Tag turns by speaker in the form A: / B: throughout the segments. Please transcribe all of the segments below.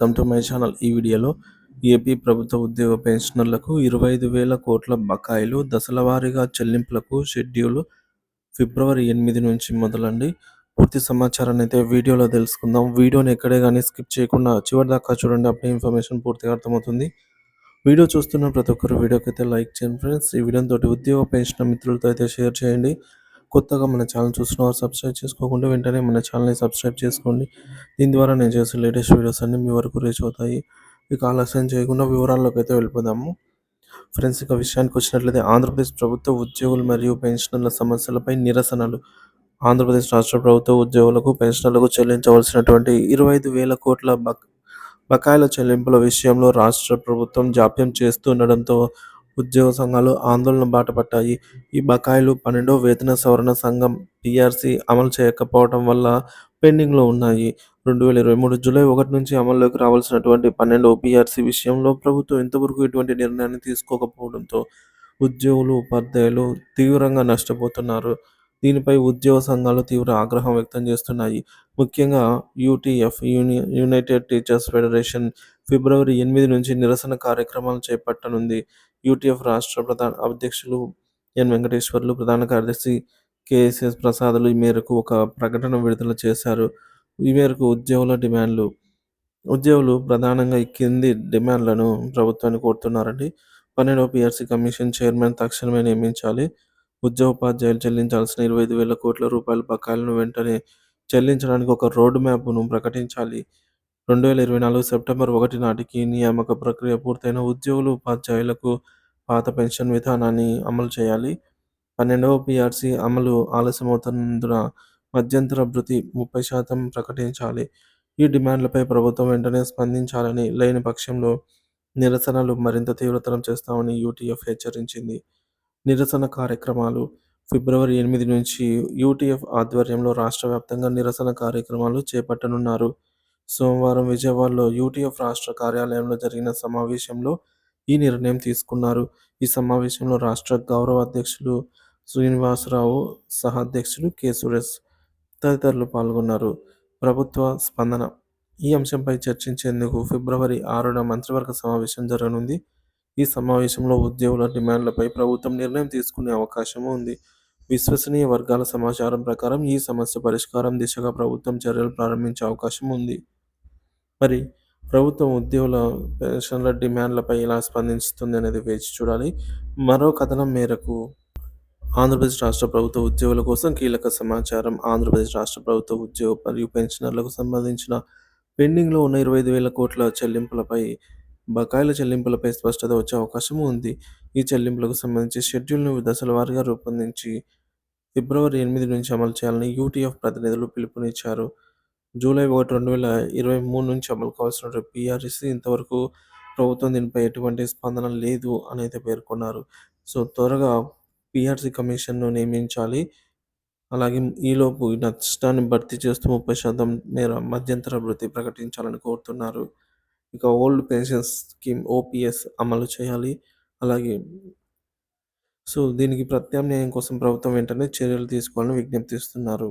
A: Welcome to my channel. ఈ వీడియోలో AP ప్రభుత్వ ఉద్యోగ పెన్షనర్లకు 25,000 కోట్ల బకాయిలు దశల వారీగా చెల్లింపులకు షెడ్యూల్ ఫిబ్రవరి 8 నుంచి మొదలండి. పూర్తి సమాచారాన్ని అయితే వీడియోలో తెలుసుకుందాం. వీడియోని ఎక్కడే కానీ స్కిప్ చేయకుండా చివరి దాకా చూడండి. అప్పుడే ఇన్ఫర్మేషన్ పూర్తిగా అర్థమవుతుంది. వీడియో చూస్తున్న ప్రతి ఒక్కరు వీడియోకి అయితే లైక్ చేయండి ఫ్రెండ్స్. ఈ వీడియోతో ఉద్యోగ పెన్షన్ మిత్రులతో అయితే షేర్ చేయండి. కొత్తగా మన ఛానల్ చూస్తున్న సబ్స్క్రైబ్ చేసుకోకుండా వెంటనే మన ఛానల్ని సబ్స్క్రైబ్ చేసుకోండి. దీని ద్వారా నేను చేసే లేటెస్ట్ వీడియోస్ అన్నీ మీ వరకు రీచ్ అవుతాయి. ఇక ఆలస్యం చేయకుండా వివరాల్లోకి అయితే వెళ్ళిపోదాము. ఫ్రెండ్స్, ఇక విషయానికి వచ్చినట్లయితే ఆంధ్రప్రదేశ్ ప్రభుత్వ ఉద్యోగులు మరియు పెన్షనర్ల సమస్యలపై నిరసనలు. ఆంధ్రప్రదేశ్ రాష్ట్ర ప్రభుత్వ ఉద్యోగులకు పెన్షనర్లకు చెల్లించవలసినటువంటి 25,000 కోట్ల బకాయిల చెల్లింపుల విషయంలో రాష్ట్ర ప్రభుత్వం జాప్యం చేస్తుండడంతో ఉద్యోగ సంఘాలు ఆందోళన బాటపట్టాయి. ఈ బకాయిలు 12వ వేతన సవరణ సంఘం పీఆర్సీ అమలు చేయకపోవడం వల్ల పెండింగ్లో ఉన్నాయి. 2023 జూలై 1 నుంచి అమల్లోకి రావాల్సినటువంటి 12వ పీఆర్సీ విషయంలో ప్రభుత్వం ఇంతవరకు ఎటువంటి నిర్ణయాన్ని తీసుకోకపోవడంతో ఉద్యోగులు, ఉపాధ్యాయులు తీవ్రంగా నష్టపోతున్నారు. దీనిపై ఉద్యోగ సంఘాలు తీవ్ర ఆగ్రహం వ్యక్తం చేస్తున్నాయి. ముఖ్యంగా యూటీఎఫ్ యునైటెడ్ టీచర్స్ ఫెడరేషన్ ఫిబ్రవరి 8 నుంచి నిరసన కార్యక్రమాలు చేపట్టనుంది. యూటీఎఫ్ రాష్ట్ర ప్రధాన అధ్యక్షులు ఎన్ వెంకటేశ్వర్లు, ప్రధాన కార్యదర్శి కేఎస్ఎస్ ప్రసాదులు ఈ మేరకు ఒక ప్రకటన విడుదల చేశారు. ఈ మేరకు ఉద్యోగులు ప్రధానంగా ఈ కింది డిమాండ్లను ప్రభుత్వాన్ని కోరుతున్నారండి. 12వ పీఆర్సీ కమిషన్ చైర్మన్ తక్షణమే నియమించాలి. ఉద్యోగోపాధ్యాయులు చెల్లించాల్సిన 25,000 కోట్ల రూపాయల బకాయిలను వెంటనే చెల్లించడానికి ఒక రోడ్ మ్యాప్ను ప్రకటించాలి. 2024 సెప్టెంబర్ 1 నాటికి నియామక ప్రక్రియ పూర్తయిన ఉద్యోగులు, ఉపాధ్యాయులకు పాత పెన్షన్ విధానాన్ని అమలు చేయాలి. 12వ పీఆర్సీ అమలు ఆలస్యమవుతున్నందున మధ్యంతర భృతి 30% ప్రకటించాలి. ఈ డిమాండ్లపై ప్రభుత్వం వెంటనే స్పందించాలని, లేని పక్షంలో నిరసనలు మరింత తీవ్రతరం చేస్తామని యూటీఎఫ్ హెచ్చరించింది. నిరసన కార్యక్రమాలు. ఫిబ్రవరి 8 నుంచి యూటీఎఫ్ ఆధ్వర్యంలో రాష్ట్ర వ్యాప్తంగా నిరసన కార్యక్రమాలు చేపట్టనున్నారు. సోమవారం విజయవాడలో యూటీఎఫ్ రాష్ట్ర కార్యాలయంలో జరిగిన సమావేశంలో ఈ నిర్ణయం తీసుకున్నారు. ఈ సమావేశంలో రాష్ట్ర గౌరవ అధ్యక్షులు శ్రీనివాసరావు, సహ అధ్యక్షులు కె. సురేష్ తదితరులు పాల్గొన్నారు. ప్రభుత్వ స్పందన. ఈ అంశంపై చర్చించేందుకు ఫిబ్రవరి 6న మంత్రివర్గ సమావేశం జరగనుంది. ఈ సమావేశంలో ఉద్యోగుల డిమాండ్లపై ప్రభుత్వం నిర్ణయం తీసుకునే అవకాశం ఉంది. విశ్వసనీయ వర్గాల సమాచారం ప్రకారం ఈ సమస్య పరిష్కారం దిశగా ప్రభుత్వం చర్యలు ప్రారంభించే అవకాశం ఉంది. మరి ప్రభుత్వం ఉద్యోగుల పెన్షన్ల డిమాండ్లపై ఎలా స్పందిస్తుంది అనేది వేచి చూడాలి. మరో కథనం మేరకు ఆంధ్రప్రదేశ్ రాష్ట్ర ప్రభుత్వ ఉద్యోగుల కోసం కీలక సమాచారం. ఆంధ్రప్రదేశ్ రాష్ట్ర ప్రభుత్వ ఉద్యోగ మరియు పెన్షనర్లకు సంబంధించిన పెండింగ్లో ఉన్న 25,000 కోట్ల బకాయిల చెల్లింపులపై స్పష్టత వచ్చే అవకాశం ఉంది. ఈ చెల్లింపులకు సంబంధించి షెడ్యూల్ను దశల వారీగా రూపొందించి ఫిబ్రవరి 8 నుంచి అమలు చేయాలని యూటీఎఫ్ ప్రతినిధులు పిలుపునిచ్చారు. జూలై 1, 2023 నుంచి అమలు కావాల్సిన పీఆర్సీ ఇంతవరకు ప్రభుత్వం దీనిపై ఎటువంటి స్పందన లేదు అని అయితే పేర్కొన్నారు. సో త్వరగా పీఆర్సీ కమిషన్ను నియమించాలి. అలాగే ఈలోపు ఈ నష్టాన్ని భర్తీ చేస్తూ 30% మేర మధ్యంతర భృతి ప్రకటించాలని కోరుతున్నారు. ఇక ఓల్డ్ పెన్షన్ స్కీమ్ ఓపీఎస్ అమలు చేయాలి. అలాగే దీనికి ప్రత్యామ్నాయం కోసం ప్రభుత్వం వెంటనే చర్యలు తీసుకోవాలని విజ్ఞప్తిస్తున్నారు.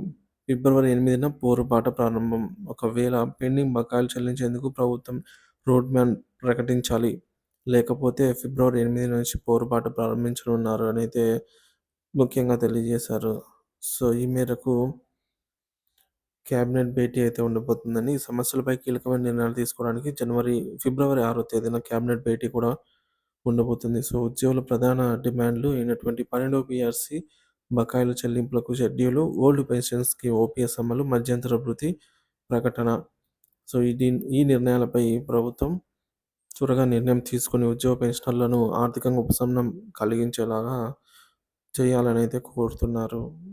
A: ఫిబ్రవరి 8న పోరుబాట ప్రారంభం. ఒకవేళ పెండింగ్ బకాయిలు చెల్లించేందుకు ప్రభుత్వం రోడ్ మ్యాప్ ప్రకటించాలి. లేకపోతే ఫిబ్రవరి 8 నుంచి పోరుబాట ప్రారంభించనున్నారు అని అయితే ముఖ్యంగా తెలియజేశారు. ఈ మేరకు కేబినెట్ భేటీ అయితే ఉండబోతుందని, ఈ సమస్యలపై కీలకమైన నిర్ణయాలు తీసుకోవడానికి ఫిబ్రవరి 6వ తేదీన కేబినెట్ భేటీ కూడా ఉండబోతుంది. ఉద్యోగుల ప్రధాన డిమాండ్లు అయినటువంటి 12వ పీఆర్సీ బకాయిల చెల్లింపులకు schedule, old pension scheme OPS అమలు, మధ్యంతర భృతి ప్రకటన. ఈ నిర్ణయాలపై ప్రభుత్వం త్వరగా నిర్ణయం తీసుకొని ఉద్యోగ పెన్షనర్లను ఆర్థికంగా ఉపశమనం కలిగించేలాగా చేయాలని అయితే కోరుతున్నారు.